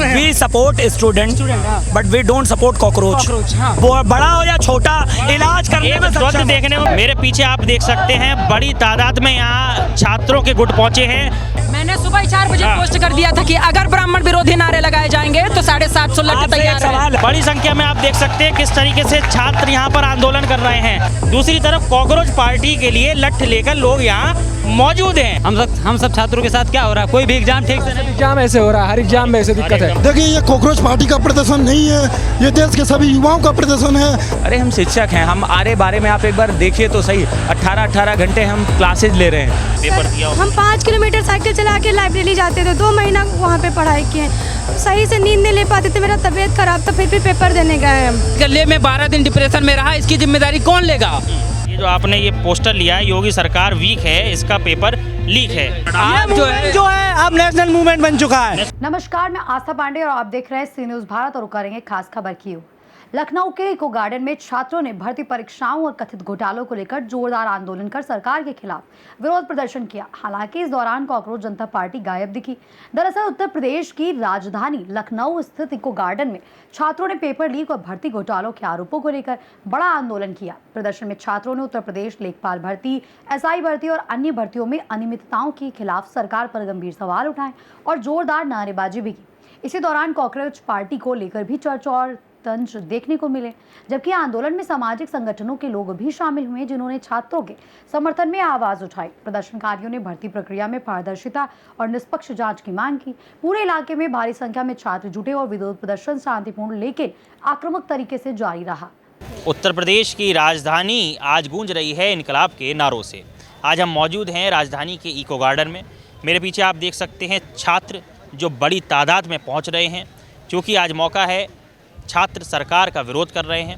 We support student but we don't support cockroach. बड़ा हो या छोटा, इलाज करने में वक्त देखने में मेरे पीछे आप देख सकते हैं बड़ी तादाद में यहाँ छात्रों के गुट पहुंचे हैं। मैंने सुबह 4 बजे पोस्ट कर दिया था कि अगर ब्राह्मण विरोधी नारे लगाए जाएंगे तो 750 लड़के तैयार हैं। बड़ी संख्या में आप देख सकते हैं किस तरीके से छात्र यहाँ पर आंदोलन कर रहे हैं। दूसरी तरफ कॉकरोच पार्टी के लिए लठ लेकर लोग यहाँ मौजूद हैं। हम सब छात्रों के साथ क्या हो रहा है, कोई भी एग्जाम ठीक से नहीं, एग्जाम ऐसे हो रहा है, हर एग्जाम में ऐसे दिक्कत है। देखिए ये कॉकरोच पार्टी का प्रदर्शन नहीं है, ये देश के सभी युवाओं का प्रदर्शन है। अरे हम शिक्षक हैं, हम आरे बारे में आप एक बार देखिए तो सही, 18-18 घंटे हम क्लासेज ले रहे हैं। पेपर दिया हम 5 किलोमीटर साइकिल चला के लाइब्रेरी जाते थे, 2 महीना वहाँ पे पढ़ाई किए, सही से नींद नहीं ले पाते थे, मेरा तबीयत खराब था, फिर भी पेपर देने गए हम। गले में 12 दिन डिप्रेशन में रहा, इसकी जिम्मेदारी कौन लेगा? ये जो आपने ये पोस्टर लिया है, योगी सरकार वीक है, इसका पेपर लीक है। आप जो है अब नेशनल मूवमेंट बन चुका है। नमस्कार, मैं आस्था पांडे और आप देख रहे हैं सी न्यूज़ भारत और करेंगे खास खबर की ओर। लखनऊ के इको गार्डन में छात्रों ने भर्ती परीक्षाओं और कथित घोटालों को लेकर जोरदार आंदोलन कर सरकार के खिलाफ विरोध प्रदर्शन किया। हालांकि इस दौरान कॉकरोच जनता पार्टी गायब दिखी। दरअसल उत्तर प्रदेश की राजधानी लखनऊ स्थित इको गार्डन में छात्रों ने पेपर लीक और भर्ती घोटालों के आरोपों को लेकर बड़ा आंदोलन किया। प्रदर्शन में छात्रों ने उत्तर प्रदेश लेखपाल भर्ती, एसआई भर्ती और अन्य भर्तियों में अनियमितताओं के खिलाफ सरकार पर गंभीर सवाल उठाए और जोरदार नारेबाजी भी की। इसी दौरान कॉकरोच पार्टी को लेकर भी चर्चा और तंज देखने को मिले, जबकि आंदोलन में सामाजिक संगठनों के लोग भी शामिल हुए जिन्होंने छात्रों के समर्थन में आवाज उठाई। प्रदर्शनकारियों ने भर्ती प्रक्रिया में पारदर्शिता और निष्पक्ष जांच की मांग की। पूरे इलाके में भारी संख्या में छात्र जुटे और विरोध प्रदर्शन शांतिपूर्ण लेकिन आक्रामक तरीके से जारी रहा। उत्तर प्रदेश की राजधानी आज गूंज रही है इनकलाब के नारों से। आज हम मौजूद हैं राजधानी के इको गार्डन में। मेरे पीछे आप देख सकते हैं छात्र जो बड़ी तादाद में पहुंच रहे हैं, क्योंकि आज मौका है। छात्र सरकार का विरोध कर रहे हैं,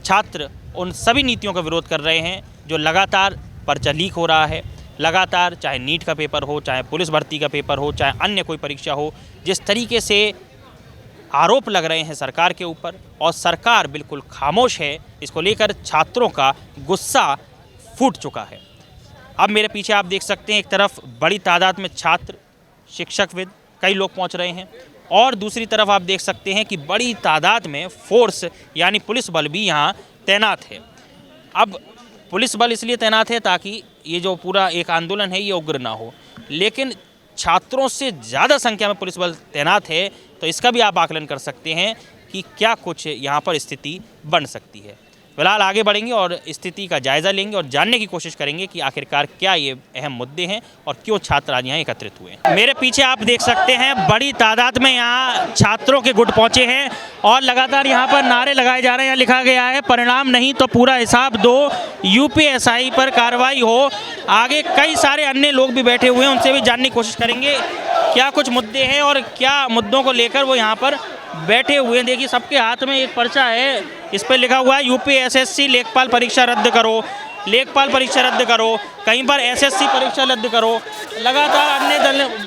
छात्र उन सभी नीतियों का विरोध कर रहे हैं जो लगातार पर्चा लीक हो रहा है। लगातार चाहे नीट का पेपर हो, चाहे पुलिस भर्ती का पेपर हो, चाहे अन्य कोई परीक्षा हो, जिस तरीके से आरोप लग रहे हैं सरकार के ऊपर और सरकार बिल्कुल खामोश है, इसको लेकर छात्रों का गुस्सा फूट चुका है। अब मेरे पीछे आप देख सकते हैं एक तरफ बड़ी तादाद में छात्र, शिक्षकविद, कई लोग पहुंच रहे हैं और दूसरी तरफ आप देख सकते हैं कि बड़ी तादाद में फोर्स यानी पुलिस बल भी यहाँ तैनात है। अब पुलिस बल इसलिए तैनात है ताकि ये जो पूरा एक आंदोलन है ये उग्र ना हो, लेकिन छात्रों से ज़्यादा संख्या में पुलिस बल तैनात है, तो इसका भी आप आकलन कर सकते हैं कि क्या कुछ यहाँ पर स्थिति बन सकती है। फिलहाल आगे बढ़ेंगे और स्थिति का जायज़ा लेंगे और जानने की कोशिश करेंगे कि आखिरकार क्या ये अहम मुद्दे हैं और क्यों छात्र आज यहाँ एकत्रित हुए हैं। मेरे पीछे आप देख सकते हैं बड़ी तादाद में यहाँ छात्रों के गुट पहुँचे हैं और लगातार यहाँ पर नारे लगाए जा रहे हैं। यहाँ लिखा गया है परिणाम नहीं तो पूरा हिसाब दो, यूपीएसआई पर कार्रवाई हो। आगे कई सारे अन्य लोग भी बैठे हुए हैं, उनसे भी जानने की कोशिश करेंगे क्या कुछ मुद्दे हैं और क्या मुद्दों को लेकर वो यहाँ पर बैठे हुए हैं। देखिए सबके हाथ में एक पर्चा है, इस पर लिखा हुआ है यूपीएसएससी लेखपाल परीक्षा रद्द करो, लेखपाल परीक्षा रद्द करो, कहीं पर एसएससी परीक्षा रद्द करो। लगातार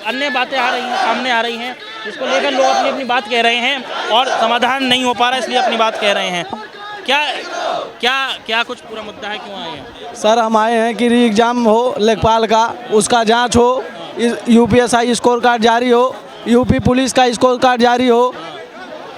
अन्य बातें आ रही हैं, सामने आ रही हैं, इसको लेकर लोग अपनी अपनी बात कह रहे हैं और समाधान नहीं हो पा रहा, इसलिए अपनी बात कह रहे हैं। क्या कुछ पूरा मुद्दा है, क्यों आए हैं? सर हम आए हैं कि री एग्जाम हो लेखपाल का, उसका जाँच हो, यूपीएसआई स्कोर कार्ड जारी हो, यूपी पुलिस का स्कोर कार्ड जारी हो।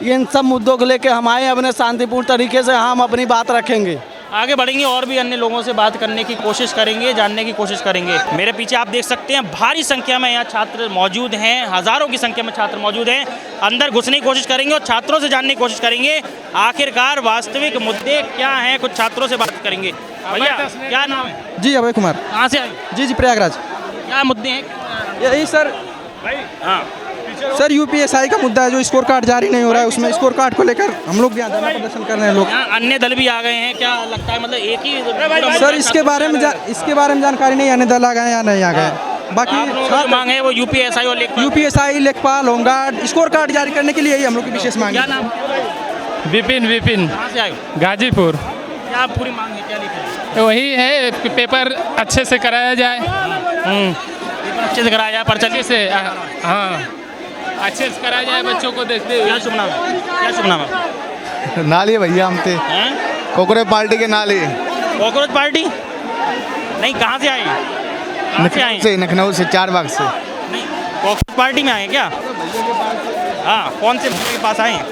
इन सब मुद्दों को लेकर हम आए अपने शांतिपूर्ण तरीके से, हम अपनी बात रखेंगे। आगे बढ़ेंगे और भी अन्य लोगों से बात करने की कोशिश करेंगे, जानने की कोशिश करेंगे। मेरे पीछे आप देख सकते हैं भारी संख्या में यहाँ छात्र मौजूद हैं, हज़ारों की संख्या में छात्र मौजूद हैं। अंदर घुसने की कोशिश करेंगे और छात्रों से जानने की कोशिश करेंगे आखिरकार वास्तविक मुद्दे क्या हैं। कुछ छात्रों से बात करेंगे। भैया क्या नाम है? जी अभय कुमार। कहाँ से आए? जी प्रयागराज। क्या मुद्दे हैं? यही सर, हाँ सर यूपीएसआई का मुद्दा है, जो स्कोर कार्ड जारी नहीं हो रहा है, उसमें स्कोर कार्ड को लेकर हम लोग यहाँ धरना प्रदर्शन कर रहे हैं। लोग अन्य दल भी आ गए हैं, क्या लगता है मतलब एक ही? सर इसके बारे में जानकारी नहीं, अन्य दल आ गए या नहीं आ गए। बाकी मांग है वो यूपीएसआई लेखपाल, होमगार्ड, स्कोर कार्ड जारी करने के लिए ही हम लोग की विशेष मांग है। क्या नाम? विपिन। कहाँ से आए? गाजीपुर। क्या पूरी मांग है, क्या लिखा है? वही है पेपर अच्छे से कराया जाए, पेपर अच्छे से कराया जाए, पर्चा से, हाँ अच्छे से कराया जाए, बच्चों को देखते हुए। क्या शुभ नाम है? क्या शुभ नाम है? नाली भैया हम थे कॉकरोच पार्टी के नाली। कॉकरोच पार्टी नहीं, कहाँ से आए? लखनऊ से 4 बाग से। कांग्रेस पार्टी में आए हैं क्या? हाँ, कौन से भैया के पास आए हैं?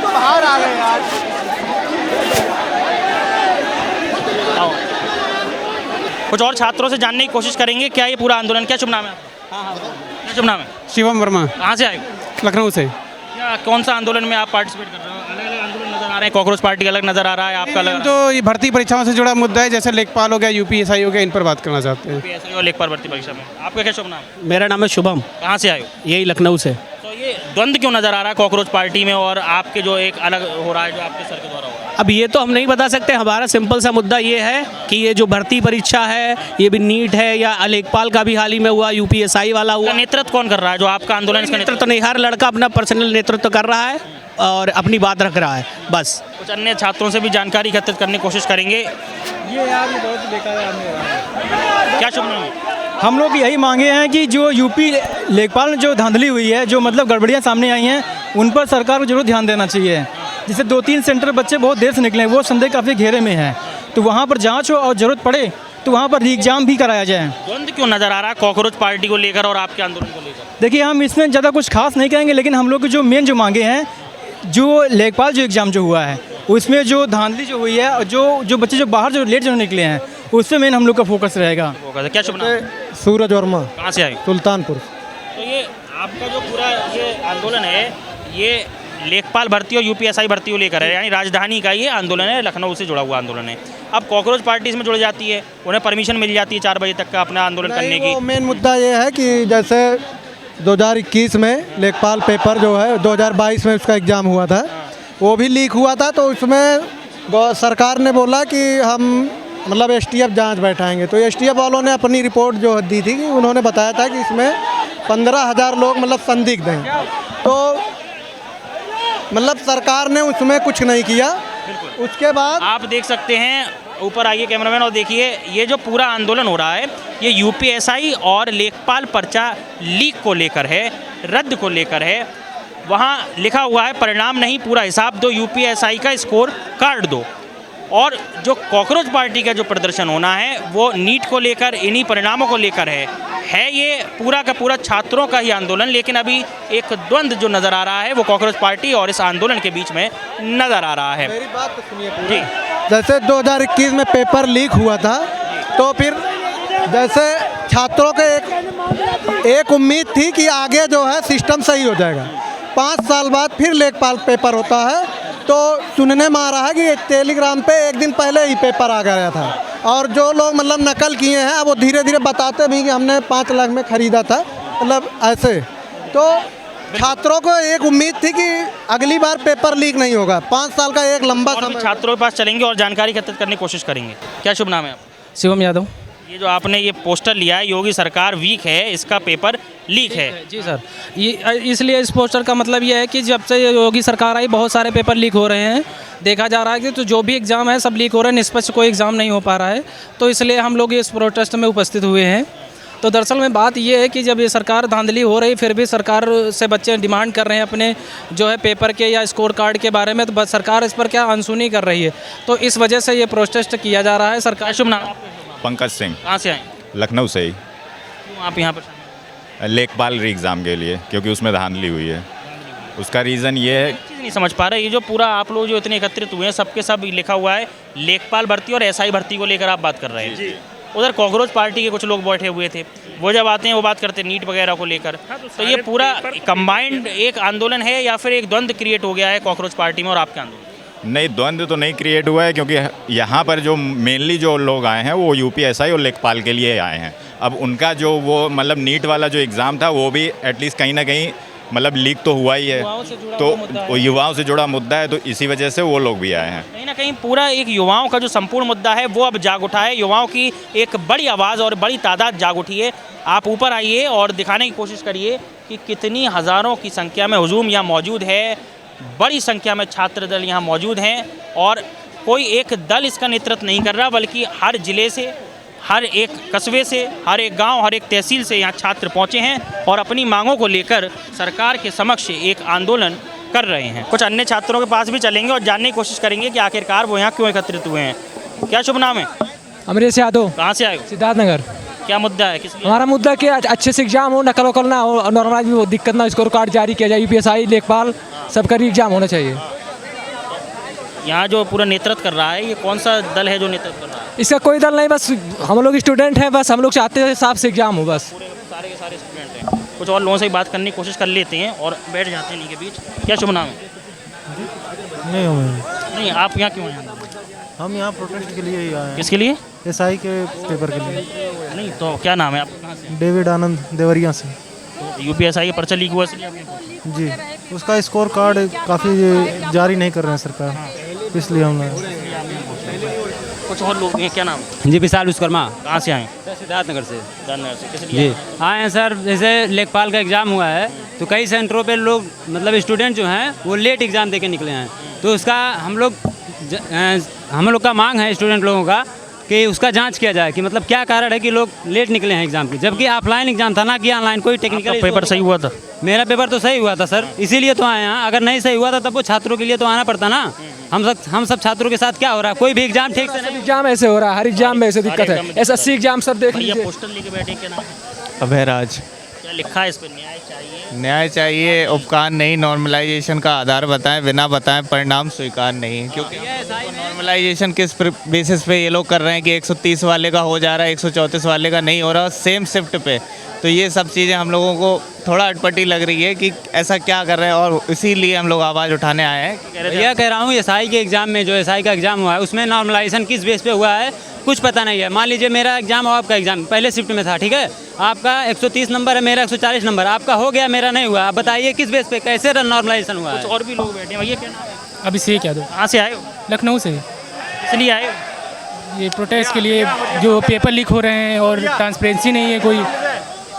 बाहर आ गए यार। आओ। कुछ और छात्रों से जानने की कोशिश करेंगे क्या ये पूरा आंदोलन, क्या शुभ नाम है आपका? क्या शुभ नाम है? शिवम वर्मा, कहाँ से आए हो? लखनऊ से। क्या कौन सा आंदोलन में आप पार्टिसिपेट कर रहे हो? अलग अलग आंदोलन नजर आ रहे हैं, कॉकरोच पार्टी का अलग नजर आ रहा है, आपका अलग। तो ये भर्ती परीक्षाओं से जुड़ा मुद्दा है, जैसे लेखपाल हो गया, यूपीएसआई हो गया, इन पर बात करना चाहते हैं। PSI और लेखपाल भर्ती परीक्षा में आपका क्या शुभ नाम है? मेरा नाम है शुभम, कहाँ से आए हो? यही लखनऊ से। तो ये द्वंद्व क्यों नजर आ रहा है कॉकरोच पार्टी में और आपके जो एक अलग हो रहा है जो आपके सर के द्वारा हो रहा है? अब ये तो हम नहीं बता सकते, हमारा सिंपल सा मुद्दा ये है कि ये जो भर्ती परीक्षा है, ये भी नीट है या लेखपाल का भी हाल ही में हुआ, यूपीएसआई वाला हुआ। इसका नेतृत्व कौन कर रहा है जो आपका आंदोलन? इसका नेतृत्व नहीं, हर लड़का अपना पर्सनल नेतृत्व कर रहा है और अपनी बात रख रहा है बस। कुछ अन्य छात्रों से भी जानकारी एकत्रित करने की कोशिश करेंगे। ये यार ये बहुत बेकार है। क्या शुभ नाम है? हम लोग यही मांगे हैं कि जो यूपी लेखपाल में जो धांधली हुई है, जो मतलब गड़बड़ियाँ सामने आई हैं, उन पर सरकार को जरूर ध्यान देना चाहिए। जैसे 2-3 सेंटर बच्चे बहुत देर से निकले, वो संदेह काफ़ी घेरे में है, तो वहाँ पर जांच हो और ज़रूरत पड़े तो वहाँ पर एग्जाम भी कराया जाए। द्वंद्व क्यों नजर आ रहा है कॉकरोच पार्टी को लेकर और आपके आंदोलन को लेकर? देखिए, हम इसमें ज़्यादा कुछ खास नहीं कहेंगे, लेकिन हम लोग की जो मेन जो मांगे हैं, जो लेखपाल जो एग्ज़ाम जो हुआ है उसमें जो धांधली जो हुई है और जो बच्चे जो बाहर जो लेट जो निकले हैं, उस पर मेन हम लोग का फोकस रहेगा। क्या शुभ नाम है? सूरज वर्मा, कहाँ से आए? सुल्तानपुर। तो ये आपका जो पूरा ये आंदोलन है, ये लेखपाल भर्ती और यूपीएसआई भर्ती को लेकर है, यानी राजधानी का ये आंदोलन है, लखनऊ से जुड़ा हुआ आंदोलन है। अब कॉकरोच पार्टी इसमें जुड़ जाती है, उन्हें परमिशन मिल जाती है 4 बजे तक का अपना आंदोलन करने की। मेन मुद्दा ये है कि जैसे 2021 में लेखपाल पेपर जो है 2022 में उसका एग्ज़ाम हुआ था, वो भी लीक हुआ था, तो उसमें सरकार ने बोला कि हम मतलब STF जांच बैठाएंगे। तो STF वालों ने अपनी रिपोर्ट जो दी थी कि उन्होंने बताया था कि इसमें 15,000 लोग मतलब संदिग्ध हैं, तो मतलब सरकार ने उसमें कुछ नहीं किया। उसके बाद आप देख सकते हैं, ऊपर आइए कैमरामैन और देखिए, ये जो पूरा आंदोलन हो रहा है ये यूपीएसआई और लेखपाल पर्चा लीक को लेकर है, रद्द को लेकर है। वहाँ लिखा हुआ है परिणाम नहीं पूरा हिसाब दो, यूपीएसआई का स्कोर कार्ड दो। और जो कॉकरोच पार्टी का जो प्रदर्शन होना है वो नीट को लेकर, इन्हीं परिणामों को लेकर है ये पूरा का पूरा छात्रों का ही आंदोलन। लेकिन अभी एक द्वंद्व जो नज़र आ रहा है वो कॉकरोच पार्टी और इस आंदोलन के बीच में नज़र आ रहा है। मेरी बात तो सुनिए पूरी। जैसे 2021 में पेपर लीक हुआ था, तो फिर जैसे छात्रों के एक उम्मीद थी कि आगे जो है सिस्टम सही हो जाएगा। 5 साल बाद फिर लेखपाल पेपर होता है, तो सुनने में आ रहा है कि टेलीग्राम पे एक दिन पहले ही पेपर आ गया था, और जो लोग मतलब नकल किए हैं अब वो धीरे धीरे बताते भी कि हमने 5 लाख में ख़रीदा था, मतलब ऐसे। तो छात्रों को एक उम्मीद थी कि अगली बार पेपर लीक नहीं होगा। 5 साल का एक लंबा समय। छात्रों के पास चलेंगे और जानकारी एकत्रित करने की कोशिश करेंगे। क्या शुभ नाम है आप? शिवम यादव। ये जो आपने ये पोस्टर लिया है, योगी सरकार वीक है, इसका पेपर लीक है। जी सर, ये इसलिए इस पोस्टर का मतलब ये है कि जब से योगी सरकार आई बहुत सारे पेपर लीक हो रहे हैं। देखा जा रहा है कि तो जो भी एग्ज़ाम है सब लीक हो रहे हैं, निष्पक्ष कोई एग्ज़ाम नहीं हो पा रहा है। तो इसलिए हम लोग इस प्रोटेस्ट में उपस्थित हुए हैं। तो दरअसल में बात ये है कि जब ये सरकार धांधली हो रही, फिर भी सरकार से बच्चे डिमांड कर रहे हैं अपने जो है पेपर के या स्कोर कार्ड के बारे में, तो सरकार इस पर क्या अनसुनी कर रही है। तो इस वजह से ये प्रोटेस्ट किया जा रहा है। सरकार। शुभ नाम? पंकज सिंह। कहाँ से आए? लखनऊ से ही। क्यों आप यहाँ पर? लेखपाल री एग्ज़ाम के लिए, क्योंकि उसमें धांधली हुई है। उसका रीज़न ये है, चीज़ नहीं समझ पा रहे, ये जो पूरा आप लोग जो इतने एकत्रित हुए हैं सबके सब लिखा हुआ है लेखपाल भर्ती और एसआई भर्ती को लेकर आप बात कर रहे हैं। उधर कॉकरोच पार्टी के कुछ लोग बैठे हुए थे, वो जब आते हैं वो बात करते हैं नीट वगैरह को लेकर। तो ये पूरा कंबाइंड एक आंदोलन है या फिर एक द्वंद्व क्रिएट हो गया है कॉकरोच पार्टी में और आपके आंदोलन? नहीं, द्वंद्व तो नहीं क्रिएट हुआ है, क्योंकि यहाँ पर जो मेनली जो लोग आए हैं वो यूपीएसआई और लेखपाल के लिए आए हैं। अब उनका जो वो मतलब नीट वाला जो एग्ज़ाम था वो भी एटलीस्ट कहीं ना कहीं मतलब लीक तो हुआ ही है, तो युवाओं से जुड़ा मुद्दा है, तो इसी वजह से वो लोग भी आए हैं। कहीं ना कहीं पूरा एक युवाओं का जो संपूर्ण मुद्दा है वो अब जाग उठा है। युवाओं की एक बड़ी आवाज़ और बड़ी तादाद जाग उठी है। आप ऊपर आइए और दिखाने की कोशिश करिए कि कितनी हज़ारों की संख्या में हुजूम यहाँ मौजूद है। बड़ी संख्या में छात्र दल यहाँ मौजूद हैं और कोई एक दल इसका नेतृत्व नहीं कर रहा, बल्कि हर ज़िले से, हर एक कस्बे से, हर एक गांव, हर एक तहसील से यहाँ छात्र पहुँचे हैं और अपनी मांगों को लेकर सरकार के समक्ष एक आंदोलन कर रहे हैं। कुछ अन्य छात्रों के पास भी चलेंगे और जानने की कोशिश करेंगे कि आखिरकार वो यहाँ क्यों एकत्रित हुए हैं। क्या शुभ नाम है? अमरीश यादव। कहाँ से आए हो? सिद्धार्थनगर। क्या मुद्दा है, किस लिए? हमारा मुद्दा कि अच्छे से एग्जाम हो, नकल वकल ना हो, नॉर्मलाइज भी हो, दिक्कत ना, स्कोर कार्ड जारी किया जाए, यूपीएसआई लेखपाल सबका एग्जाम होना चाहिए। यहाँ जो पूरा नेतृत्व कर रहा है, ये कौन सा दल है जो नेतृत्व कर रहा है? इसका कोई दल नहीं, बस हम लोग स्टूडेंट हैं, बस हम लोग चाहते हैं साफ से एग्जाम हो बस। सारे के सारे स्टूडेंट हैं। कुछ और लोगों से बात करने की कोशिश कर लेते हैं और बैठ जाते हैं इनके बीच। क्या शुभ नाम है? नहीं, आप यहाँ क्यों आए? हम यहाँ प्रोटेस्ट के लिए ही आए हैं। किसके लिए? एसआई के पेपर के लिए। नहीं तो क्या नाम है आपका? कहाँ से? डेविड आनंद, देवरिया से। यूपीएसआई का पर्चा लीक हुआ इसलिए आपने? जी, उसका स्कोर कार्ड काफ़ी जारी नहीं कर रहे हैं सरकार, इसलिए हम आए। कुछ और लोग हैं, क्या नाम है? जी विशाल विश्वकर्मा। कहाँ से आए? सिद्धार्थनगर से। किस लिए? जी आए हैं सर, जैसे लेखपाल का एग्ज़ाम हुआ है तो कई सेंटरों पे लोग मतलब स्टूडेंट जो हैं वो लेट एग्ज़ाम देके निकले हैं, तो उसका हम लोग का मांग है स्टूडेंट लोगों का कि उसका जांच किया जाए कि मतलब क्या कारण है कि लोग लेट निकले हैं एग्ज़ाम के, जबकि ऑफलाइन एग्ज़ाम था ना कि ऑनलाइन। कोई टेक्निकल पेपर सही हुआ था? मेरा पेपर तो सही हुआ था सर, इसीलिए तो आए हैं। अगर नहीं सही हुआ था तब वो छात्रों के लिए तो आना पड़ता ना। हम सब छात्रों के साथ क्या हो रहा है, कोई भी एग्जाम ठीक से नहीं। एग्जाम ऐसे हो रहा है, हर एग्जाम में ऐसे दिक्कत है। एसएससी एग्जाम सर देख लीजिए। पोस्टर लेके बैठे, क्या नाम है? अभयराज। क्या लिखा है इस पर? न्याय चाहिए। न्याय चाहिए, उपकार नहीं, नॉर्मलाइजेशन का आधार बताएं, बिना बताएं परिणाम स्वीकार नहीं। क्योंकि नॉर्मलाइजेशन किस बेसिस पे ये लोग कर रहे हैं कि 130 वाले का हो जा रहा है, 134 वाले का नहीं हो रहा, सेम शिफ्ट पे। तो ये सब चीज़ें हम लोगों को थोड़ा अटपटी लग रही है कि ऐसा क्या कर रहे हैं, और इसीलिए हम लोग आवाज़ उठाने आए हैं। यह कह रहा हूँ एसआई के एग्ज़ाम में, जो एसआई का एग्ज़ाम हुआ है उसमें नॉर्मलाइजेशन किस बेस पे हुआ है कुछ पता नहीं है। मान लीजिए मेरा एग्ज़ाम और आपका एग्ज़ाम पहले शिफ्ट में था, ठीक है, आपका 130 नंबर है, मेरा 140 नंबर, आपका हो गया, मेरा नहीं हुआ। आप बताइए किस बेस पे कैसे नॉर्मलाइजेशन हुआ है? कुछ और भी लोग बैठे हैं। भैया क्या नाम है? अभिषेक यादव। कहाँ से आए हो? लखनऊ से। इसलिए आए हो? ये प्रोटेस्ट के लिए, जो पेपर लीक हो रहे हैं और ट्रांसपेरेंसी नहीं है कोई।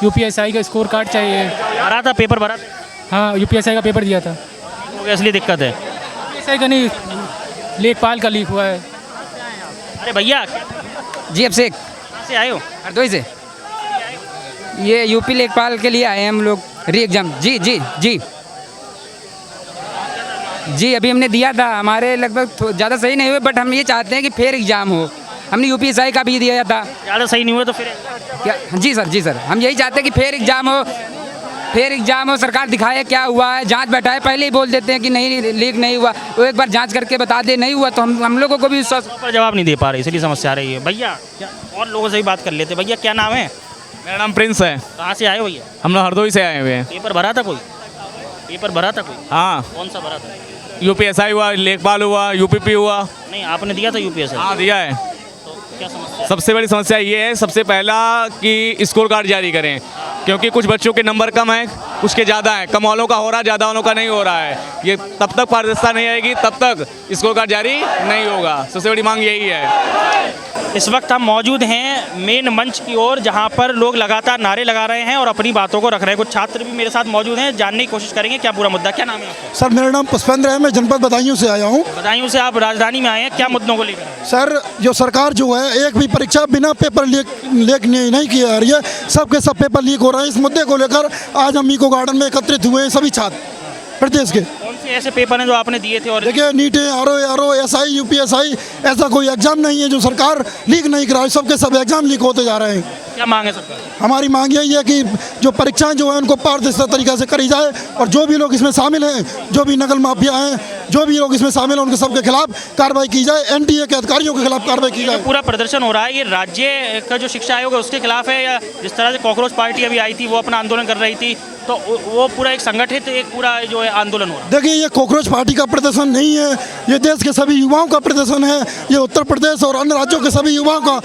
यूपीएसआई का स्कोर कार्ड चाहिए। भरा था पेपर? भरा था? हाँ, यूपीएसआई का पेपर दिया था। हो गया इसलिए दिक्कत है? यूपीएसआई का नहीं, लेखपाल का लीक हुआ है। अरे भैया जी अभिषेक। कहाँ से आए हो? हरदोई से। ये यूपी लेखपाल के लिए आए हैं हम लोग, री एग्जाम। जी जी जी जी अभी हमने दिया था, हमारे लगभग ज़्यादा सही नहीं हुए, बट हम ये चाहते हैं कि फेयर एग्जाम हो। हमने यूपीएसआई का भी दिया था। ज़्यादा सही नहीं हुआ तो फिर क्या? जी सर, हम यही चाहते हैं कि फेयर एग्जाम हो, फेयर एग्जाम हो, सरकार दिखाए क्या हुआ है, जांच बैठाए। पहले ही बोल देते हैं कि नहीं लीक नहीं हुआ, वो एक बार जांच करके बता दे, नहीं हुआ तो हम लोगों को भी विश्वास पर जवाब नहीं दे पा रहे, इसलिए समस्या आ रही है। भैया और लोगों से भी बात कर लेते। भैया क्या नाम है? मेरा नाम प्रिंस है। कहाँ से आए हो भैया? हम लोग हरदोई से आए हुए हैं। पेपर भरा था कोई? पेपर भरा था कोई? हाँ। कौन सा भरा था? यूपीएसआई हुआ, लेखपाल हुआ, यूपीपी हुआ। नहीं, आपने दिया था यूपीएसआई? हाँ दिया है। तो क्या समस्या? सबसे बड़ी समस्या ये है, सबसे पहला कि स्कोर कार्ड जारी करें, क्योंकि कुछ बच्चों के नंबर कम हैं, कुछ के ज़्यादा हैं। कम वालों का हो रहा है, ज़्यादा वालों का नहीं हो रहा है। ये तब तक पारदर्शिता नहीं आएगी, तब तक स्कोर कार्ड जारी नहीं होगा। सबसे बड़ी मांग यही है। इस वक्त हम मौजूद हैं मेन मंच की ओर, जहां पर लोग लगातार नारे लगा रहे हैं और अपनी बातों को रख रहे हैं। कुछ छात्र भी मेरे साथ मौजूद हैं, जानने की कोशिश करेंगे क्या पूरा मुद्दा। क्या नाम है आपका? सर मेरा नाम पुष्पेंद्र है, मैं जनपद बदायूं से आया हूँ। बदायूं से आप राजधानी में आए हैं, क्या मुद्दों को लेकर? सर जो सरकार जो है, एक भी परीक्षा बिना पेपर लीक नहीं की जा रही है, सबके सब पेपर लीक हो रहे हैं। इस मुद्दे को लेकर आज हम इको गार्डन में एकत्रित हुए हैं सभी छात्र प्रदेश के। कौन से ऐसे पेपर हैं जो आपने दिए थे? और देखिए नीट, आरओ, एसआई, यूपीएसआई, ऐसा कोई एग्जाम नहीं है जो सरकार लीक नहीं करा, सबके सब एग्जाम लीक होते जा रहे हैं। क्या मांग है सरकार? हमारी मांग यही है कि जो परीक्षाएं जो है उनको पारदर्शी तरीके से करी जाए, और जो भी लोग इसमें शामिल हैं, जो भी नकल माफिया हैं, जो भी लोग इसमें शामिल हैं, उनके सबके खिलाफ कार्रवाई की जाए। एनटीए के अधिकारियों के खिलाफ कार्रवाई की जाए। पूरा प्रदर्शन हो रहा है, ये राज्य का जो शिक्षा आयोग है उसके खिलाफ है, या जिस तरह से कॉकरोच पार्टी अभी आई थी वो अपना आंदोलन कर रही थी, तो वो पूरा एक संगठित एक पूरा जो है आंदोलन हो रहा है? देखिए ये कॉकरोच पार्टी का प्रदर्शन नहीं है, ये देश के सभी युवाओं का प्रदर्शन है। ये उत्तर प्रदेश और अन्य राज्यों के सभी युवाओं का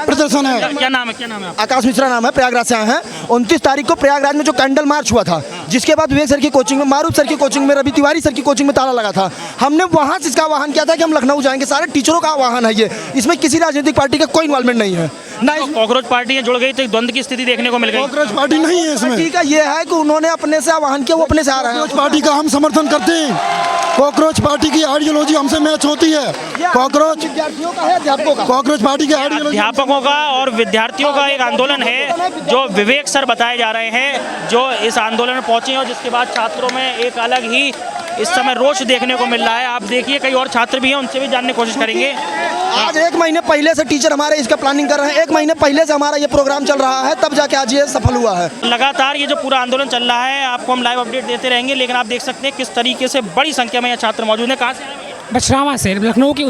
प्रदर्शन है। क्या नाम है? क्या नाम है? आकाश मिश्रा नाम है, प्रयागराज से आए हैं। 29 तारीख को प्रयागराज में जो कैंडल मार्च हुआ था, जिसके बाद विवेक सर की कोचिंग में, मारूफ सर की कोचिंग में, रवि तिवारी सर की कोचिंग में ताला लगा था। हमने वहाँ से इसका आह्वान किया था कि हम लखनऊ जाएंगे। सारे टीचरों का आह्वान है ये, इसमें किसी राजनीतिक पार्टी का कोई इन्वॉल्वमेंट नहीं है। ना कॉकरोच पार्टी जुड़ गई तो एक द्वंद्व की स्थिति देखने को मिल गई। कॉकरोच पार्टी नहीं है इसमें। ठीक है, ये है कि उन्होंने अपने से आह्वान किया, वो अपने से आ रहे हैं। कॉकरोच पार्टी का हम समर्थन करते हैं। कॉकरोच पार्टी की आइडियोलॉजी हमसे मैच होती है। कॉकरोच विद्यार्थियों का है, अध्यापकों का। कॉकरोच पार्टी की आइडियोलॉजी अध्यापकों का और विद्यार्थियों का एक आंदोलन है, जो विवेक सर बताए जा रहे हैं, जो इस आंदोलन में पहुंचे और जिसके बाद छात्रों में एक अलग ही इस समय रोष देखने को मिल रहा है। आप देखिए कई और छात्र भी हैं, उनसे भी जानने की कोशिश करेंगे। आज 1 महीने पहले से टीचर हमारे इसका प्लानिंग कर रहे हैं, 1 महीने पहले से हमारा ये प्रोग्राम चल रहा है, तब जाके आज ये सफल हुआ है। लगातार ये जो पूरा आंदोलन चल रहा है, आपको हम लाइव अपडेट देते रहेंगे, लेकिन आप देख सकते हैं किस तरीके से बड़ी संख्या में यहाँ छात्र मौजूद हैं। कहाँ से आए हैं? बछरावा से, लखनऊ की।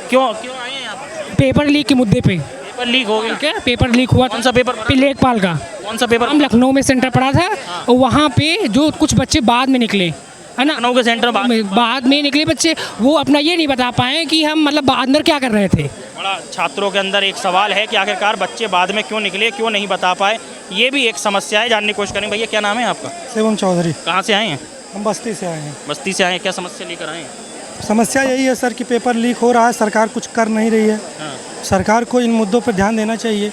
क्यों आए हैं यहाँ पर? पेपर लीक के मुद्दे पे। पेपर लीक हो गया क्या? पेपर लीक हुआ। कौन सा पेपर? लेखपाल का। कौन सा पेपर? हम लखनऊ में सेंटर पड़ा था और वहाँ पे जो कुछ बच्चे बाद में निकले, है ना, लखनऊ के सेंटर बाद में निकले बच्चे, वो अपना ये नहीं बता पाए कि हम मतलब अंदर क्या कर रहे थे। बड़ा छात्रों के अंदर एक सवाल है कि आखिरकार बच्चे बाद में क्यों निकले, क्यों नहीं बता पाए, ये भी एक समस्या है। जानने की कोशिश करेंगे। भैया क्या नाम है आपका? शिवम चौधरी। कहाँ से आए हैं? हम बस्ती से आए हैं। बस्ती से आए हैं, क्या समस्या लेकर आए हैं? समस्या यही है सर कि पेपर लीक हो रहा है, सरकार कुछ कर नहीं रही है। सरकार को इन मुद्दों पर ध्यान देना चाहिए।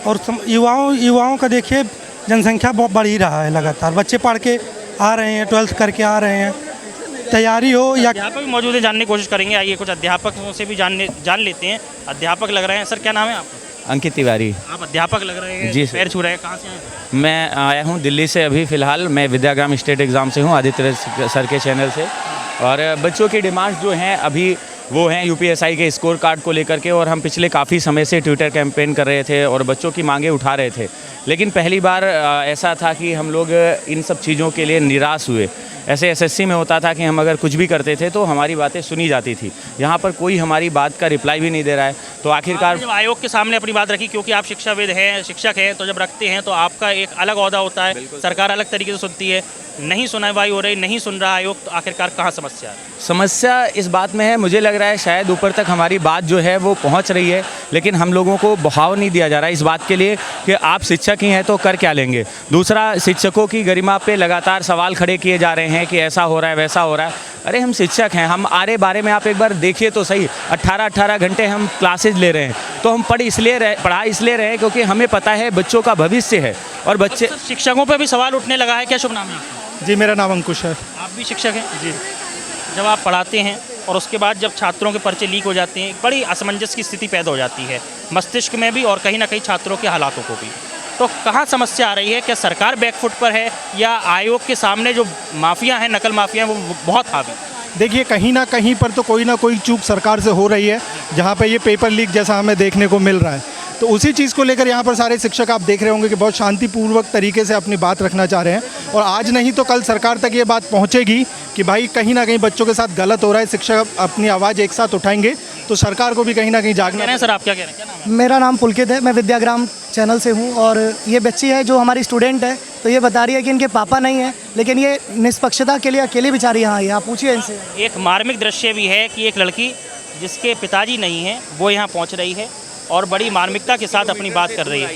और युवाओं का देखिए जनसंख्या बहुत बढ़ ही रहा है लगातार, बच्चे पढ़ के आ रहे हैं, 12th करके आ रहे हैं, तैयारी हो या अध्यापक भी मौजूद है, जानने की कोशिश करेंगे। आइए कुछ अध्यापकों से भी जान लेते हैं। अध्यापक लग रहे हैं। सर क्या नाम है आपका? अंकित तिवारी। आप अध्यापक लग रहे हैं जी पैर छू रहे हैं। कहाँ से आए? मैं आया हूँ दिल्ली से। अभी फ़िलहाल मैं विद्याग्राम स्टेट एग्ज़ाम से हूँ, आदित्य सर के चैनल से। और बच्चों की डिमांड्स जो हैं अभी वो हैं यूपीएसआई के स्कोर कार्ड को लेकर के, और हम पिछले काफ़ी समय से ट्विटर कैंपेन कर रहे थे और बच्चों की मांगें उठा रहे थे। लेकिन पहली बार ऐसा था कि हम लोग इन सब चीज़ों के लिए निराश हुए। ऐसे एसएससी में होता था कि हम अगर कुछ भी करते थे तो हमारी बातें सुनी जाती थी, यहाँ पर कोई हमारी बात का रिप्लाई भी नहीं दे रहा है। तो आखिरकार जब आयोग के सामने अपनी बात रखी, क्योंकि आप शिक्षाविद हैं, शिक्षक हैं, तो जब रखते हैं तो आपका एक अलग ओहदा होता है, सरकार अलग तरीके से सुनती है। नहीं सुनवाई हो रही, नहीं सुन रहा आयोग, तो आखिरकार कहाँ समस्या है? समस्या इस बात में है, मुझे लग रहा है शायद ऊपर तक हमारी बात जो है वो पहुंच रही है, लेकिन हम लोगों को बहाव नहीं दिया जा रहा है इस बात के लिए कि आप शिक्षक ही हैं तो कर क्या लेंगे। दूसरा, शिक्षकों की गरिमा पे लगातार सवाल खड़े किए जा रहे हैं कि ऐसा हो रहा है, वैसा हो रहा है। अरे हम शिक्षक हैं, हम आरे बारे में आप एक बार देखिए तो सही, 18-18 घंटे हम क्लासेज ले रहे हैं। तो हम पढ़ा इसलिए रहे हैं क्योंकि हमें पता है बच्चों का भविष्य है। और बच्चे शिक्षकों पर भी सवाल उठने लगा है। क्या शुभ नाम है आपका? जी मेरा नाम अंकुश है। आप भी शिक्षक हैं? जी। जब आप पढ़ाते हैं और उसके बाद जब छात्रों के पर्चे लीक हो जाते हैं, बड़ी असमंजस की स्थिति पैदा हो जाती है मस्तिष्क में भी और कहीं ना कहीं छात्रों के हालातों को भी। तो कहाँ समस्या आ रही है? क्या सरकार बैकफुट पर है या आयोग के सामने जो माफिया हैं, नकल माफिया हैं, वो बहुत हावी? देखिए कहीं ना कहीं पर तो कोई ना कोई चूक सरकार से हो रही है, जहाँ पे ये पेपर लीक जैसा हमें देखने को मिल रहा है। तो उसी चीज़ को लेकर यहाँ पर सारे शिक्षक आप देख रहे होंगे कि बहुत शांतिपूर्वक तरीके से अपनी बात रखना चाह रहे हैं। और आज नहीं तो कल सरकार तक ये बात पहुँचेगी कि भाई कहीं ना कहीं बच्चों के साथ गलत हो रहा है। शिक्षक अपनी आवाज़ एक साथ उठाएंगे तो सरकार को भी कहीं ना कहीं जागना है। सर आप क्या कह रहे हैं? क्या नाम है? मेरा नाम पुलकित है, मैं विद्याग्राम चैनल से हूँ। और ये बच्ची है जो हमारी स्टूडेंट है, तो ये बता रही है कि इनके पापा नहीं है, लेकिन ये निष्पक्षता के लिए अकेली बेचारी यहाँ आई है। आप पूछिए इनसे। एक मार्मिक दृश्य भी है कि एक लड़की जिसके पिताजी नहीं हैं वो यहाँ पहुँच रही है और बड़ी मार्मिकता के साथ अपनी बात कर रही है।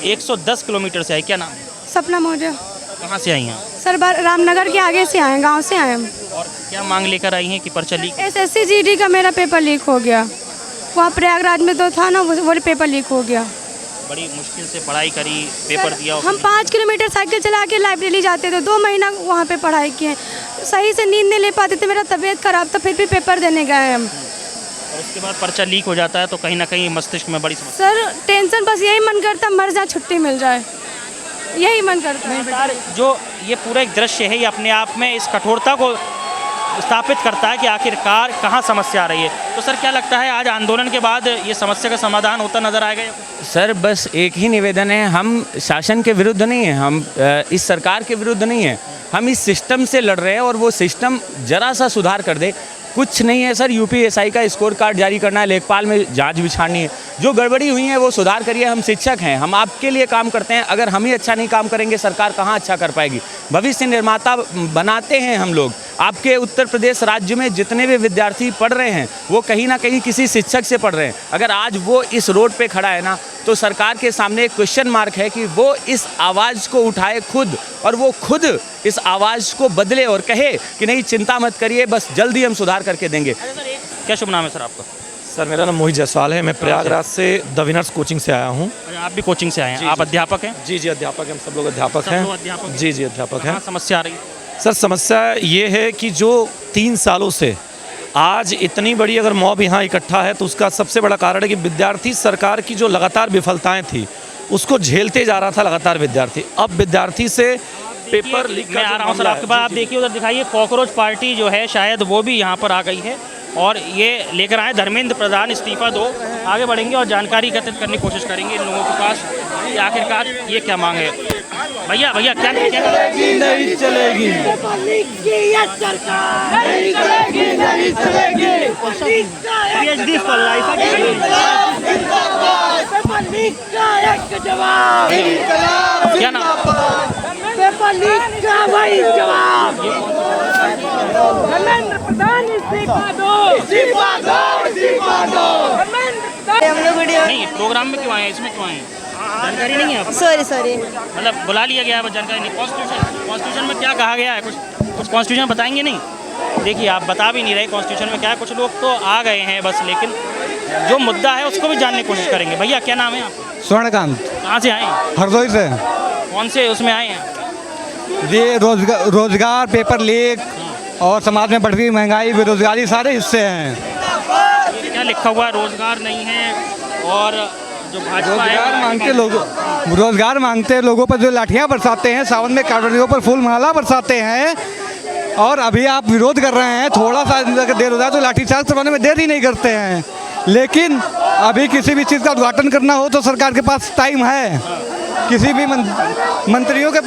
110 किलोमीटर से आई। क्या नाम है? सपना मौर्य। कहाँ से आई हैं? सर रामनगर के आगे से आए, गांव से आए हम। और क्या मांग लेकर आई हैं कि पर्चा लीक? एसएससी जीडी का मेरा पेपर लीक हो गया, वहाँ प्रयागराज में तो था ना, वो पेपर लीक हो गया। बड़ी मुश्किल से पढ़ाई करी, पेपर दिया। हम 5 किलोमीटर साइकिल चला के लाइब्रेरी जाते थे, 2 महीना वहाँ पे पढ़ाई किए, सही से नींद नहीं ले पाते थे, मेरा तबीयत खराब था, फिर भी पेपर देने गए हम। और उसके बाद पर्चा लीक हो जाता है तो कहीं ना कहीं मस्तिष्क में बड़ी समस्या। सर टेंशन, बस यही मन करता मर जाए, छुट्टी मिल जाए, यही मन करता है। जो ये पूरा एक दृश्य है, ये अपने आप में इस कठोरता को स्थापित करता है कि आखिरकार कहाँ समस्या आ रही है। तो सर क्या लगता है आज आंदोलन के बाद ये समस्या का समाधान होता नजर आएगा? सर बस एक ही निवेदन है, हम शासन के विरुद्ध नहीं हैं, हम इस सरकार के विरुद्ध नहीं हैं, हम इस सिस्टम से लड़ रहे हैं और वो सिस्टम जरा सा सुधार कर दे। कुछ नहीं है सर, यूपीएसआई का स्कोर कार्ड जारी करना है, लेखपाल में जांच बिछानी है, जो गड़बड़ी हुई है वो सुधार करिए। हम शिक्षक हैं, हम आपके लिए काम करते हैं, अगर हम ही अच्छा नहीं काम करेंगे सरकार कहाँ अच्छा कर पाएगी? भविष्य निर्माता बनाते हैं हम लोग। आपके उत्तर प्रदेश राज्य में जितने भी विद्यार्थी पढ़ रहे हैं वो कहीं ना कहीं किसी शिक्षक से पढ़ रहे हैं। अगर आज वो इस रोड पे खड़ा है ना, तो सरकार के सामने एक क्वेश्चन मार्क है कि वो इस आवाज़ को उठाए खुद, और वो खुद इस आवाज़ को बदले और कहे कि नहीं चिंता मत करिए, बस जल्दी हम सुधार करके देंगे। क्या शुभ नाम है सर आपका? सर मेरा नाम मोहित जायसवाल है, मैं प्रयागराज से द विनर्स कोचिंग से आया हूँ। आप भी कोचिंग से आए हैं? आप अध्यापक हैं? जी जी अध्यापक हैं, हम सब लोग अध्यापक हैं। जी जी अध्यापक हैं। समस्या आ रही है सर? समस्या ये है कि जो 3 सालों से आज इतनी बड़ी अगर मॉब यहाँ इकट्ठा है तो उसका सबसे बड़ा कारण है कि विद्यार्थी सरकार की जो लगातार विफलताएं थी उसको झेलते जा रहा था लगातार विद्यार्थी। अब विद्यार्थी से पेपर लीक मैं आ रहा हूँ सर आपके पास। आप देखिए उधर दिखाइए, कॉकरोच पार्टी जो है शायद वो भी यहाँ पर आ गई है और ये लेकर आए धर्मेंद्र प्रधान इस्तीफा दो। आगे बढ़ेंगे और जानकारी एकत्रित करने की कोशिश करेंगे इन लोगों के पास कि आखिरकार ये क्या मांग है। भैया भैया क्या नहीं चलेगी, नहीं चलेगी। क्या नाम? पेपर लीक का वही जवाब। धर्मेंद्र प्रधान इस्तीफा दो, इस्तीफा दो, इस्तीफा दो। हम लोग वीडियो नहीं, प्रोग्राम में क्यों आए, इसमें क्यों आए, जानकारी नहीं है आपको? सॉरी मतलब बुला लिया गया है, जानकारी नहीं। कॉन्स्टिट्यूशन में क्या कहा गया है, कुछ कॉन्स्टिट्यूशन बताएंगे नहीं? देखिए आप बता भी नहीं रहे कॉन्स्टिट्यूशन में क्या है। कुछ लोग तो आ गए हैं बस, लेकिन जो मुद्दा है उसको भी जानने की कोशिश करेंगे। भैया क्या नाम है आप? स्वर्णकांत। कहाँ से आए? हरदोई से। कौन से उसमें आए हैं? ये रोजगार, पेपर लीक और समाज में बढ़ रही महंगाई, बेरोजगारी, सारे हिस्से हैं। क्या लिखा हुआ है? रोजगार नहीं है और जो भाजपा रोजगार मांगते लोगों पर जो लाठियां बरसाते हैं, सावन में कांवड़ियों पर फूल माला बरसाते हैं, और अभी आप विरोध कर रहे हैं। थोड़ा सा देर हो जाए तो लाठीचार्ज करवाने में देर ही नहीं करते हैं। लेकिन अभी किसी भी चीज़ का उद्घाटन करना हो तो सरकार के पास टाइम है, किसी भी मंत्रियों के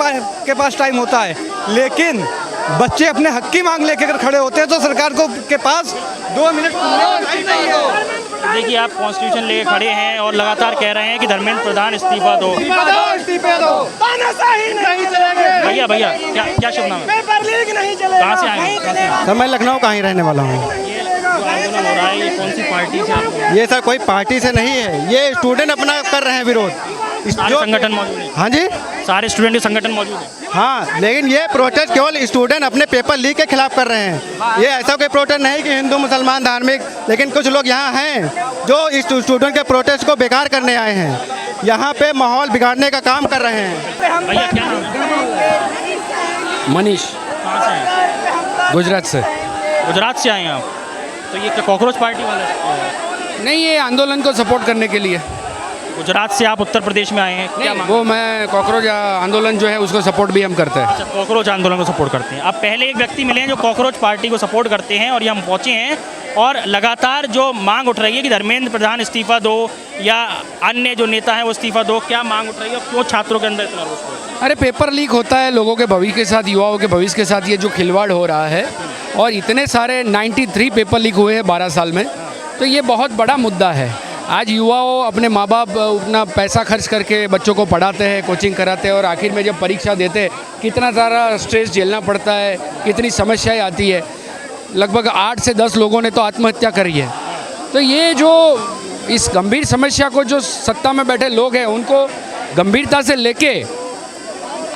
पास टाइम होता है। लेकिन बच्चे अपने हक की मांग लेकर खड़े होते हैं तो सरकार के पास 2 मिनट नहीं है। देखिए आप कॉन्स्टिट्यूशन लेके खड़े हैं और लगातार कह रहे हैं कि धर्मेंद्र प्रधान इस्तीफा दो, इस्तीफा दो। तानाशाही नहीं चलेंगे। भैया भैया क्या शुभ नाम है? पेपर लीक नहीं चलेगा। कहाँ से आए हैं? सर मैं लखनऊ का ही रहने वाला हूँ। आंदोलन हो रहा है, ये कौन सी पार्टी से आप? ये सर कोई पार्टी से नहीं है, ये स्टूडेंट अपना कर रहे हैं विरोध। सारे संगठन मौजूद हैं? हाँ जी, सारे स्टूडेंट के संगठन मौजूद हैं। हाँ, लेकिन ये प्रोटेस्ट केवल स्टूडेंट अपने पेपर लीक के खिलाफ कर रहे हैं। ये ऐसा कोई प्रोटेस्ट नहीं कि हिंदू मुसलमान धार्मिक, लेकिन कुछ लोग यहाँ हैं जो इस स्टूडेंट के प्रोटेस्ट को बेकार करने आए हैं, यहाँ पे माहौल बिगाड़ने का काम कर रहे हैं। भैया क्या नाम है? मनीष। कहाँ से आए? गुजरात से। गुजरात से आए हैं आप? तो ये क्या कॉकरोच पार्टी वाले? नहीं, ये आंदोलन को सपोर्ट करने के लिए। गुजरात से आप उत्तर प्रदेश में आए हैं, क्या मांग? वो मैं कॉकरोच आंदोलन जो है उसको सपोर्ट भी हम करते हैं। अच्छा, कॉकरोच आंदोलन को सपोर्ट करते हैं। अब पहले एक व्यक्ति मिले हैं जो कॉकरोच पार्टी को सपोर्ट करते हैं और ये हम पहुँचे हैं और लगातार जो मांग उठ रही है कि धर्मेंद्र प्रधान इस्तीफा दो या अन्य जो नेता हैं वो इस्तीफा दो, क्या मांग उठ रही है, क्यों छात्रों के अंदर इतना रोष है? अरे पेपर लीक होता है, लोगों के भविष्य के साथ, युवाओं के भविष्य के साथ ये जो खिलवाड़ हो रहा है, और इतने सारे 93 पेपर लीक हुए हैं 12 साल में, तो ये बहुत बड़ा मुद्दा है। आज युवाओं अपने माँ बाप अपना पैसा खर्च करके बच्चों को पढ़ाते हैं, कोचिंग कराते हैं, और आखिर में जब परीक्षा देते हैं कितना सारा स्ट्रेस झेलना पड़ता है, कितनी समस्याएं आती है। लगभग 8 से 10 लोगों ने तो आत्महत्या करी है। तो ये जो इस गंभीर समस्या को जो सत्ता में बैठे लोग हैं उनको गंभीरता से लेके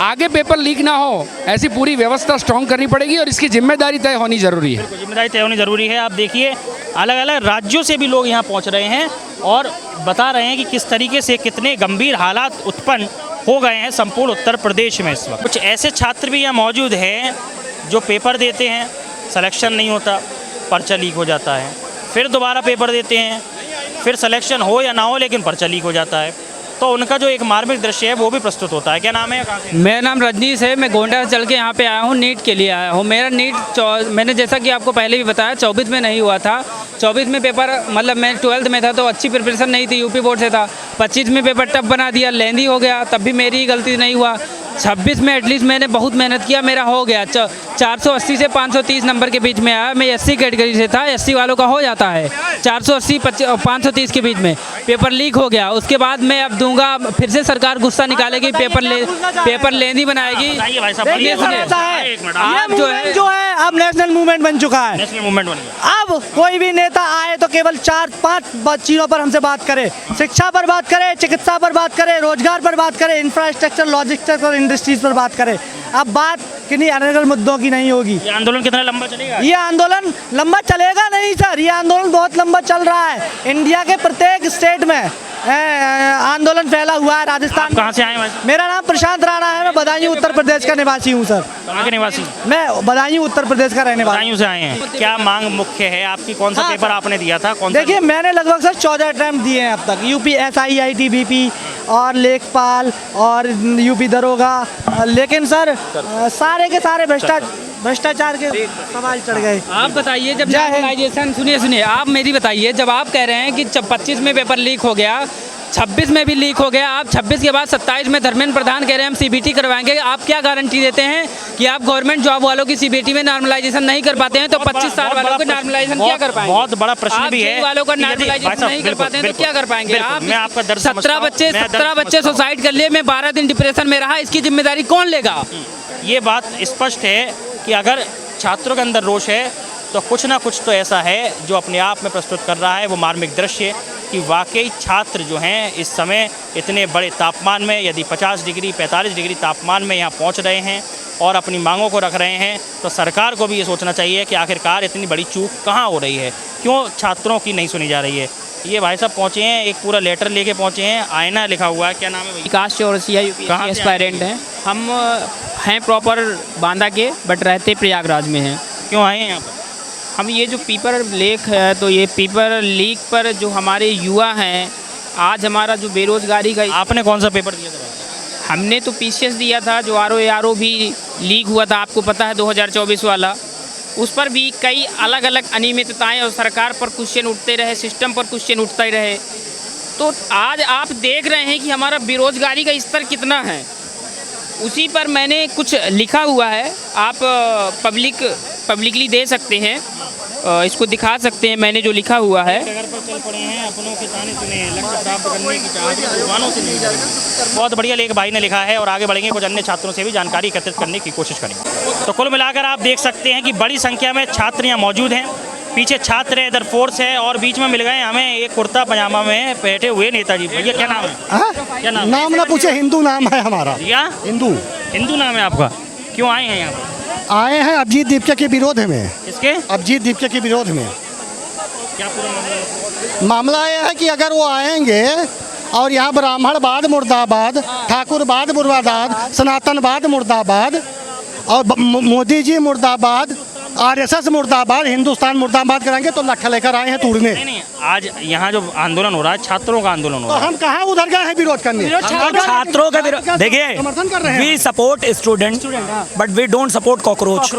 आगे पेपर लीक ना हो ऐसी पूरी व्यवस्था स्ट्रॉन्ग करनी पड़ेगी, और इसकी जिम्मेदारी तय होनी ज़रूरी है। जिम्मेदारी तय होनी ज़रूरी है। आप देखिए अलग अलग राज्यों से भी लोग यहाँ पहुँच रहे हैं और बता रहे हैं कि किस तरीके से कितने गंभीर हालात उत्पन्न हो गए हैं संपूर्ण उत्तर प्रदेश में इस वक्त। कुछ ऐसे छात्र भी यहाँ मौजूद हैं जो पेपर देते हैं, सिलेक्शन नहीं होता, पर्चा लीक हो जाता है, फिर दोबारा पेपर देते हैं, फिर सिलेक्शन हो या ना हो लेकिन पर्चा लीक हो जाता है। तो उनका जो एक मार्मिक दृश्य है वो भी प्रस्तुत होता है। क्या नाम है, कहाँ से? मेरा नाम रजनीश है, मैं गोंडा से चल के यहाँ पे आया हूँ, नीट के लिए आया हूँ। मेरा नीट मैंने जैसा कि आपको पहले भी बताया 24 में नहीं हुआ था। 24 में पेपर मतलब मैं 12th में था तो अच्छी प्रिपरेशन नहीं थी, यूपी बोर्ड से था। 25 में पेपर टफ बना दिया, लेंदी हो गया, तब भी मेरी गलती नहीं हुआ। 26 में एटलीस्ट मैंने बहुत मेहनत किया, मेरा हो गया। 480 से 530 नंबर के बीच में आया। मैं SC कैटेगरी से था, SC वालों का हो जाता है 480 530 के बीच में। पेपर लीक हो गया, उसके बाद मैं अब दूंगा, फिर से सरकार गुस्सा निकालेगी, पेपर लेंदी बनाएगी। आप जो है अब नेशनल मूवमेंट बन चुका है। नेशनल मूवमेंट बन गया। अब कोई भी नेता आए तो केवल 4-5 चीज़ों पर हमसे बात करे, शिक्षा पर बात करे, चिकित्सा पर बात करे, रोजगार पर बात करे, इंफ्रास्ट्रक्चर, लॉजिस्टिक्स और इंडस्ट्रीज पर बात करे। अब बात किन्हीं अलग मुद्दों की नहीं होगी। ये आंदोलन कितना लंबा चलेगा? ये आंदोलन लंबा चलेगा नहीं सर, ये आंदोलन बहुत लंबा चल रहा है। इंडिया के प्रत्येक स्टेट में आंदोलन फैला हुआ है राजस्थान। कहाँ से आए हैं? मेरा नाम प्रशांत राणा है, मैं बदायूं उत्तर प्रदेश का निवासी हूँ सर। कहाँ के निवासी? मैं बदायूं उत्तर प्रदेश का रहने वाला। बदायूं से आए हैं। क्या मांग मुख्य है आपकी? कौन सा पेपर आपने दिया था? कौन सा? देखिए मैंने लगभग सर 14 अटैम्प्ट दिए हैं अब तक, UPSI, ITBP और लेखपाल और UP दरोगा, लेकिन सर सारे के सारे भ्रष्टाचार के सवाल चढ़ गए। आप बताइए जब नॉर्मलाइजेशन, सुनिए आप मेरी बताइए, जब आप कह रहे हैं कि 25 में पेपर लीक हो गया, 26 में भी लीक हो गया, आप 26 के बाद 27 में धर्मेंद्र प्रधान कह रहे हैं हम CBT करवाएंगे, आप क्या गारंटी देते हैं कि आप गवर्नमेंट जॉब वालों की CBT में नॉर्मलाइजेशन नहीं कर पाते हैं तो 25 साल वालों को नॉर्मलाइजेशन क्या कर पाएंगे? बहुत बड़ा प्रश्न भी है। वालों का नॉर्मलाइजेशन नहीं कर पाते हैं तो क्या कर पाएंगे आप? 17 बच्चे सुसाइड कर लिए, मैं 12 दिन डिप्रेशन में रहा, इसकी जिम्मेदारी कौन लेगा? ये बात स्पष्ट है कि अगर छात्रों के अंदर रोष है तो कुछ ना कुछ तो ऐसा है जो अपने आप में प्रस्तुत कर रहा है वो मार्मिक दृश्य कि वाकई छात्र जो हैं इस समय इतने बड़े तापमान में, यदि 50 डिग्री 45 डिग्री तापमान में यहाँ पहुँच रहे हैं और अपनी मांगों को रख रहे हैं, तो सरकार को भी ये सोचना चाहिए कि आखिरकार इतनी बड़ी चूक कहाँ हो रही है, क्यों छात्रों की नहीं सुनी जा रही है। ये भाई साहब पहुँचे हैं, एक पूरा लेटर लेके पहुँचे हैं, आईना लिखा हुआ है। क्या नाम है? विकास चौरसिया, UPSC एस्पायरेंट हैं हम, हैं प्रॉपर बांदा के बट रहते प्रयागराज में हैं। क्यों आए हैं यहाँ पर? हम ये जो पेपर लीक है, तो ये पेपर लीक पर जो हमारे युवा हैं, आज हमारा जो बेरोजगारी का। आपने कौन सा पेपर दिया था? हमने तो PCS दिया था, जो RO भी लीक हुआ था, आपको पता है 2024 वाला, उस पर भी कई अलग अलग अनियमितताएं और सरकार पर क्वेश्चन उठते रहे, सिस्टम पर क्वेश्चन उठते रहे। तो आज आप देख रहे हैं कि हमारा बेरोजगारी का स्तर कितना है, उसी पर मैंने कुछ लिखा हुआ है, आप पब्लिकली दे सकते हैं, इसको दिखा सकते हैं, मैंने जो लिखा हुआ है। डगर पर चल पड़े हैं, अपनों के ताने सुने हैं, लक्ष्य प्राप्त करने की चाहत कुर्बानों से नहीं डरते। बहुत बढ़िया लेख भाई ने लिखा है और आगे बढ़ेंगे, कुछ अन्य छात्रों से भी जानकारी एकत्रित करने की कोशिश करेंगे। तो कुल मिलाकर आप देख सकते हैं कि बड़ी संख्या में छात्र यहाँ मौजूद हैं, पीछे छात्र है, इधर फोर्स है और बीच में मिल गए हमें एक कुर्ता पजामा में बैठे हुए नेताजी। भैया क्या नाम है? क्या नाम? नाम ना पूछे, हिंदू नाम है हमारा। हिंदू नाम है आपका? क्यों आए हैं यहाँ पर? आए हैं अभिजीत दीपचे के विरोध में। किसके? अभिजीत दीपचे के विरोध में। क्या पूरा मामला यह है कि अगर वो आएंगे और यहाँ ब्राह्मणवाद मुर्दाबाद, ठाकुरवाद मुर्दाबाद, सनातनवाद मुर्दाबाद और मोदी जी मुर्दाबाद, RSS मुर्दाबाद, हिंदुस्तान मुर्दाबाद कराएंगे तो लट्ठा लेकर आए हैं तोड़ने। नहीं, आज यहाँ जो आंदोलन हो रहा है छात्रों का आंदोलन हो रहा है, तो हम कहाँ उधर गए हैं विरोध करने? छात्रों का विरोध। देखिए, समर्थन कर रहे हैं। We support student but we don't support cockroach.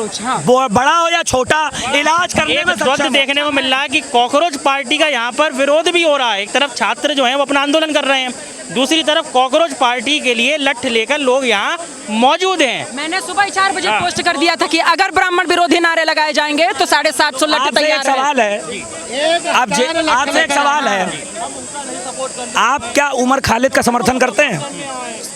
बड़ा हो या छोटा, इलाज करने में द्वंद्व देखने को मिल रहा है कि कॉकरोच पार्टी का यहाँ पर विरोध भी हो रहा है। एक तरफ छात्र जो है वो अपना आंदोलन कर रहे हैं, दूसरी तरफ कॉकरोच पार्टी के लिए लठ लेकर लोग यहाँ मौजूद हैं। मैंने सुबह 4 बजे पोस्ट कर दिया था कि अगर ब्राह्मण विरोधी नारे लगाए जाएंगे तो 750 लठ तैयार है। सवाल है, आपसे एक सवाल है, आप क्या उमर खालिद का समर्थन करते हैं?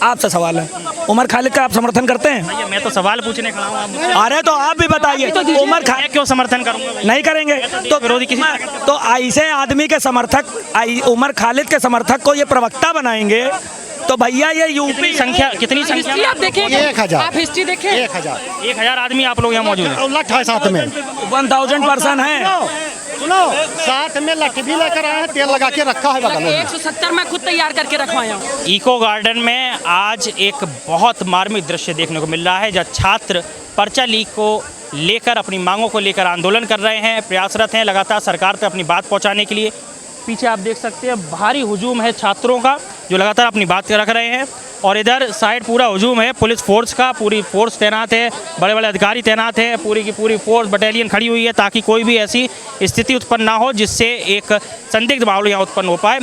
आपसे सवाल है, उमर खालिद का आप समर्थन करते हैं? मैं तो सवाल पूछने खड़ा हूँ। अरे तो आप भी बताइए, उमर खालिद क्यों समर्थन करूँगा? नहीं करेंगे तो विरोधी किसी तो ऐसे आदमी के समर्थक, उमर खालिद के समर्थक को ये प्रवक्ता बनाएंगे तो भैया ये यूपी संख्या कितनी संख्या आप देखें, 1000, आप हिस्ट्री देखें, 1000 आदमी आप लोग यहाँ मौजूद हैं। लठ है साथ में, 1000 पर्सन है। सुनो, साथ में लठ भी लेकर आए हैं, तेल लगा के रखा है बगल में। 170 मैं खुद तैयार करके रखवाया हूँ। इको गार्डन में आज एक बहुत मार्मिक दृश्य देखने को मिल रहा है, जहाँ छात्र पर्चा लीक को लेकर, अपनी मांगों को लेकर आंदोलन कर रहे हैं, प्रयासरत हैं लगातार सरकार तक अपनी बात पहुंचाने के लिए। पीछे आप देख सकते हैं भारी हुजूम है छात्रों का जो लगातार अपनी बात रख रहे हैं, और इधर साइड पूरा हुजूम है पुलिस फोर्स का, पूरी फोर्स तैनात है, बड़े बड़े अधिकारी तैनात हैं, पूरी की पूरी फोर्स बटालियन खड़ी हुई है ताकि कोई भी ऐसी स्थिति उत्पन्न ना हो जिससे एक संदिग्ध माहौल यहाँ उत्पन्न हो पाए।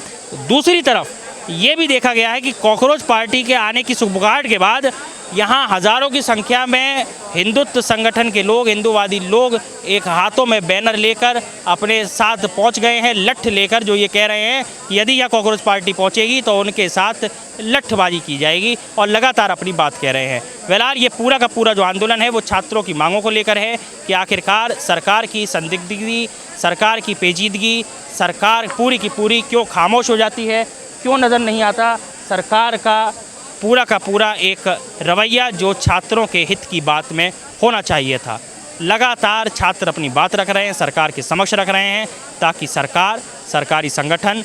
दूसरी तरफ ये भी देखा गया है कि कॉकरोच पार्टी के आने की सुगबुगाहट के बाद यहाँ हज़ारों की संख्या में हिंदुत्व संगठन के लोग, हिंदूवादी लोग एक हाथों में बैनर लेकर अपने साथ पहुँच गए हैं, लठ लेकर, जो ये कह रहे हैं कि यदि यह कॉकरोच पार्टी पहुँचेगी तो उनके साथ लठबाजी की जाएगी, और लगातार अपनी बात कह रहे हैं। फिलहाल ये पूरा का पूरा जो आंदोलन है वो छात्रों की मांगों को लेकर है कि आखिरकार सरकार की संदिग्धगी, सरकार की पेचीदगी, सरकार पूरी की पूरी क्यों खामोश हो जाती है, क्यों नज़र नहीं आता सरकार का पूरा एक रवैया जो छात्रों के हित की बात में होना चाहिए था। लगातार छात्र अपनी बात रख रहे हैं, सरकार के समक्ष रख रहे हैं, ताकि सरकार, सरकारी संगठन,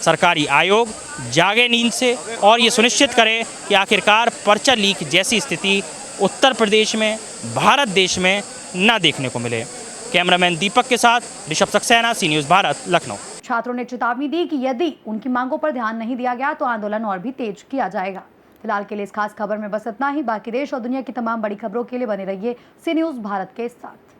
सरकारी आयोग जागे नींद से और ये सुनिश्चित करें कि आखिरकार पर्चा लीक जैसी स्थिति उत्तर प्रदेश में, भारत देश में न देखने को मिले। कैमरामैन दीपक के साथ ऋषभ सक्सेना, सी न्यूज़ भारत, लखनऊ। छात्रों ने चेतावनी दी कि यदि उनकी मांगों पर ध्यान नहीं दिया गया तो आंदोलन और भी तेज किया जाएगा। फिलहाल के लिए इस खास खबर में बस इतना ही। बाकी देश और दुनिया की तमाम बड़ी खबरों के लिए बने रहिए सी न्यूज़ भारत के साथ।